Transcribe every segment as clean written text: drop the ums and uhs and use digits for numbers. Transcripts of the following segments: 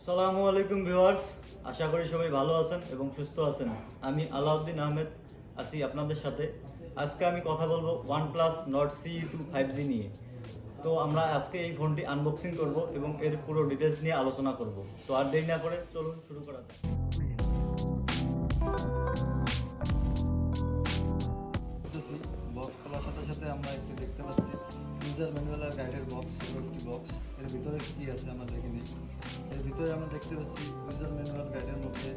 আসসালামু আলাইকুম ভিউয়ার্স, আশা করি সবাই ভালো আছেন এবং সুস্থ আছেন। আমি আলাউদ্দিন আহমেদ আছি আপনাদের সাথে। আজকে আমি কথা বলবো OnePlus Nord CE 2 5G নিয়ে। তো আমরা আজকে এই ফোনটি আনবক্সিং করব এবং এর পুরো ডিটেলস নিয়ে আলোচনা করব। তো আর দেরি না করে চলুন শুরু করা যাক। বক্স খোলার সাথে সাথে আমরা একটু দেখতে পাচ্ছি ইউজার ম্যানুয়ালের গাইডের বক্স, একটি বক্স। এর ভিতরে কি আছে আমরা দেখে নিই। এর ভিতরে আমরা দেখতে পাচ্ছি ইউজার ম্যানুয়াল গাইডের মধ্যে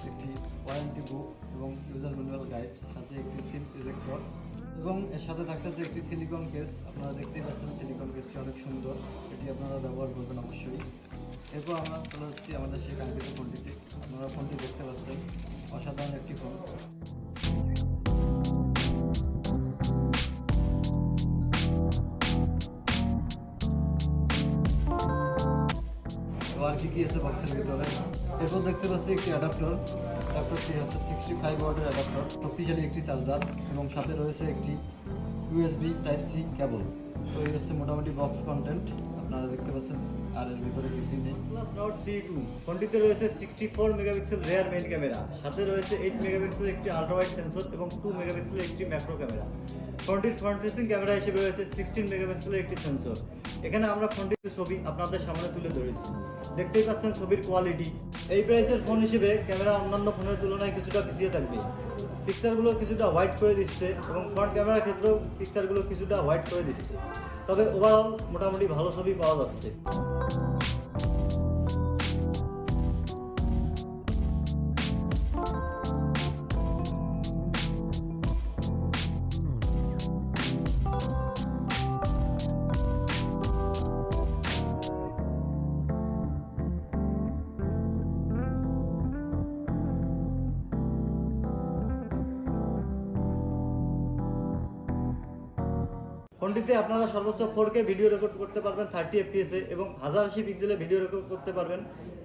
একটি ওয়ারেন্টি বুক এবং ইউজার ম্যানুয়াল গাইড, সাথে একটি সিম ইজেক্টর এবং এর সাথে থাকতেছে একটি সিলিকন কেস। আপনারা দেখতেই পাচ্ছেন সিলিকন কেসটি অনেক সুন্দর, এটি আপনারা ব্যবহার করবেন অবশ্যই। এরপর আমরা চলে যাচ্ছি আমাদের সেই কাঙ্ক্ষিত ফোনটিতে। আপনারা ফোনটি দেখতে পাচ্ছেন, অসাধারণ একটি ফোন। আর কি আছে বক্সের ভিতরে, এরপর দেখতে পাচ্ছি একটি অ্যাডাপ্টারটি হচ্ছে 65 ওয়াটের অ্যাডাপ্টার, শক্তিশালী একটি চার্জার এবং সাথে রয়েছে একটি USB Type-C কেবল। তো এই হচ্ছে মোটামুটি বক্স কন্টেন্ট, আপনারা দেখতে পাচ্ছেন। আর এর ভিতরে কিছুই নেই। OnePlus Nord CE 2 ফোনটিতে রয়েছে 64 মেগাপিক্সেল রেয়ার মেইন ক্যামেরা, সাথে রয়েছে 8 মেগাপিক্সেল একটি আল্ট্রা ওয়াইড সেন্সর এবং 2 মেগাপিক্সেল একটি ম্যাক্রো ক্যামেরা। ফোনটির ফ্রন্ট ফেসিং ক্যামেরা হিসেবে রয়েছে 16 মেগাপিক্সেলের একটি সেন্সর। এখানে আমরা ফোনটির ছবি আপনাদের সামনে তুলে ধরেছি, দেখতেই পাচ্ছেন ছবির কোয়ালিটি। এই প্রাইসের ফোন হিসেবে ক্যামেরা অন্যান্য ফোনের তুলনায় কিছুটা পিছিয়ে থাকবে। পিকচারগুলো কিছুটা হোয়াইট করে দিচ্ছে এবং ফ্রন্ট ক্যামেরার ক্ষেত্রেও পিকচারগুলো কিছুটা হোয়াইট করে দিচ্ছে, তবে ওভারঅল মোটামুটি ভালো ছবি পাওয়া যাচ্ছে। ফোনটিতে আপনারা সর্বোচ্চ 4K ভিডিও রেকর্ড করতে পারবেন 30 FPS এ এবং 1080 পিক্সেলে ভিডিও রেকর্ড করতে পারবেন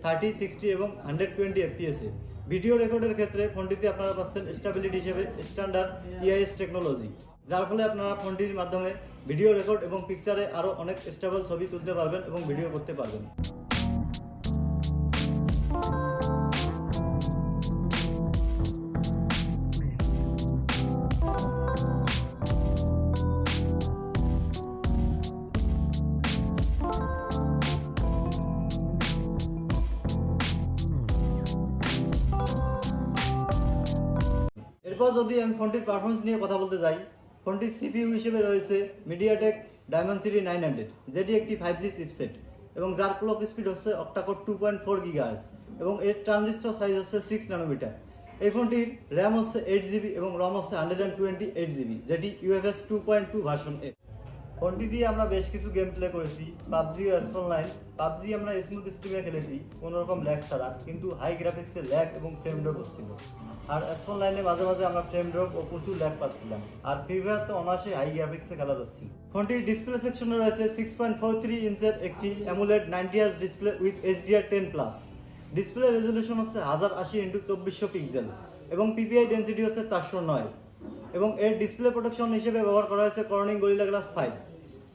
30, 60 এবং 120 FPS এ। ভিডিও রেকর্ডের ক্ষেত্রে ফোনটিতে আপনারা পাচ্ছেন স্টেবিলিটি হিসেবে স্ট্যান্ডার্ড EIS টেকনোলজি, যার ফলে আপনারা ফোনটির মাধ্যমে ভিডিও রেকর্ড এবং পিকচারে আরও অনেক স্টেবল ছবি তুলতে পারবেন এবং ভিডিও করতে পারবেন। এরপর যদি আমি ফোনটির পারফরমেন্স নিয়ে কথা বলতে যাই, ফোনটির CPU হিসেবে রয়েছে মিডিয়াটেক ডায়মেনসিটি 900, যেটি একটি 5G চিপসেট এবং যার ক্লক স্পিড হচ্ছে অক্টাকোর 2.4 GHz এবং এর ট্রানজিস্টর সাইজ হচ্ছে 6 ন্যানোমিটার। এই ফোনটির র্যাম হচ্ছে 8GB এবং রম হচ্ছে 128GB, যেটি UFS 2.2 ভার্সন এ। ফোনটি দিয়ে আমরা বেশ কিছু গেম প্লে করেছি, পাবজি ও অনলাইন। পাবজি আমরা স্মুথ স্ট্রিমে খেলেছি কোনোরকম ল্যাগ ছাড়া, কিন্তু হাই গ্রাফিক্সের ল্যাগ এবং ফ্রেম ড্রপ হচ্ছিল। আর অনলাইনে মাঝে মাঝে আমরা ফ্রেম ড্রপ ও প্রচুর ল্যাগ পাচ্ছিলাম। আর ফ্রি ফায়ার তো অনায়াসে হাই গ্রাফিক্সে খেলা যাচ্ছিল। ফোনটির ডিসপ্লে সেকশনে রয়েছে 6.43 ইঞ্চের একটি AMOLED 90Hz display with HDR10+। Display resolution হচ্ছে 1080x2400 পিক্সেল এবং PPI ডেন্সিটি হচ্ছে 409 এবং এর ডিসপ্লে প্রোটেকশন হিসেবে ব্যবহার করা হয়েছে কর্নিং গরিলা গ্লাস 5।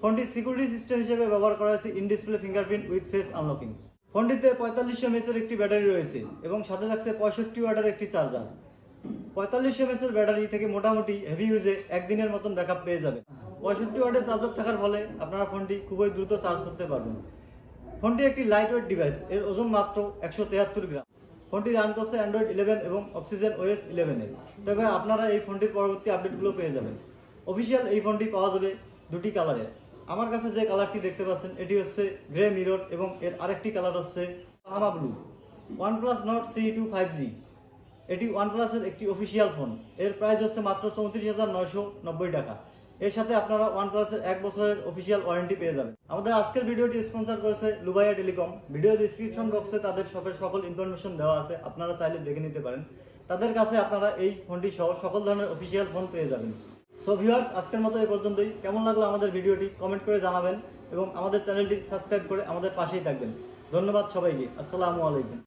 ফোনটির সিকিউরিটি সিস্টেম হিসেবে ব্যবহার করা হয়েছে in display fingerprint with face unlocking. ফোনটিতে 4500 mAh একটি ব্যাটারি রয়েছে এবং সাথে থাকছে 65 ওয়াটের একটি চার্জার। 4500 mAh ব্যাটারি থেকে মোটামুটি হেভি ইউজে একদিনের মতন ব্যাকআপ পেয়ে যাবে। 65 ওয়াটের চার্জার থাকার ফলে আপনারা ফোনটি খুবই দ্রুত চার্জ করতে পারবেন। ফোনটি একটি লাইট ওয়েট ডিভাইস, এর ওজন মাত্র 173 গ্রাম। ফোনটি রান করছে অ্যান্ড্রয়েড 11 এবং অক্সিজেন OS 11 এ। তবে আপনারা এই ফোনটির পরবর্তী আপডেটগুলো পেয়ে যাবেন। অফিসিয়াল এই ফোনটি পাওয়া যাবে দুটি কালারে। আমার কাছে যে কালারটি দেখতে পাচ্ছেন এটি হচ্ছে গ্রে মিরর এবং এর আরেকটি কালার হচ্ছে হামা blue. OnePlus Nord CE 2 5G এটি OnePlus-এর একটি অফিসিয়াল ফোন। এর প্রাইস হচ্ছে মাত্র 34,990 টাকা। এর সাথে আপনারা OnePlus-এর 1 বছরের অফিসিয়াল ওয়ারেন্টি পেয়ে যাবেন। আমাদের আজকের ভিডিওটি স্পন্সর করেছে লুবাইয়া টেলিকম। ভিডিও ডিসক্রিপশন বক্সে তাদের শপের সকল ইনফরমেশন দেওয়া আছে, আপনারা চাইলে দেখে নিতে পারেন। তাদের কাছে আপনারা এই ফোনটি সহ সকল ধরনের অফিসিয়াল ফোন পেয়ে যাবেন। সো ভিউয়ার্স, আজকের মতো এই পর্যন্তই। কেমন লাগলো আমাদের ভিডিওটি কমেন্ট করে জানাবেন এবং আমাদের চ্যানেলটি সাবস্ক্রাইব করে আমাদের পাশেই থাকবেন। ধন্যবাদ সবাইকে। আসসালামু আলাইকুম।